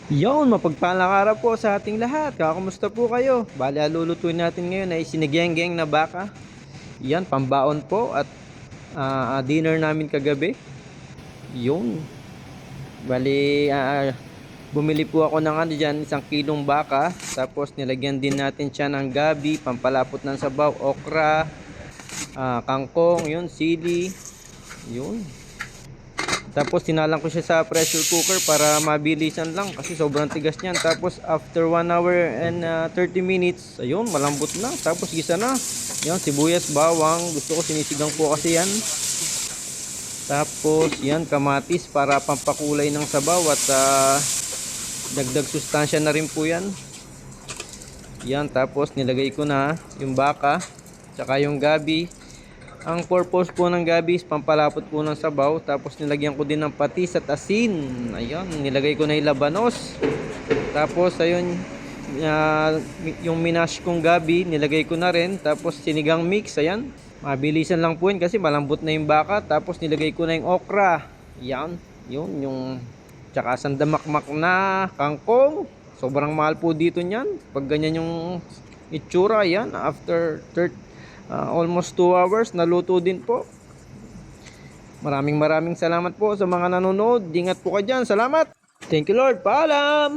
Yon, mapagpalang araw po sa ating lahat. Kakamusta po kayo? Bali, lulutuin natin ngayon ay sinigenggeng na baka. Yan, pambaon po at dinner namin kagabi. Yun. Bali, bumili po ako ng ano dyan, 1 kilong baka. Tapos nilagyan din natin siya ng gabi, pampalapot ng sabaw, okra, kangkong, yun, sili. Yun. Tapos tinalang ko siya sa pressure cooker para mabilisan lang kasi sobrang tigas niyan. Tapos after 1 hour and 30 minutes, ayun, malambot na. Tapos gisa na. Yan, sibuyas, bawang. Gusto ko sinisigang po kasi yan. Tapos yan, kamatis para pampakulay ng sabaw at dagdag sustansya na rin po yan. Yan, tapos nilagay ko na yung baka, tsaka yung gabi. Ang purpose po ng gabi is pampalapot po ng sabaw. Tapos nilagyan ko din ng patis at asin. Ayun, nilagay ko na yung labanos. Tapos ayun, yung minash kong gabi nilagay ko na rin. Tapos sinigang mix, ayan. Mabilisan lang po yun kasi malambot na yung baka. Tapos nilagay ko na yung okra. Yan, yun, yung tsaka sandamakmak na kangkong. Sobrang mahal po dito niyan. Pag ganyan yung itsura, yan, after almost 2 hours naluto din po. Maraming salamat po sa mga nanonood. Ingat po kayo dyan. Salamat. Thank you Lord. Paalam.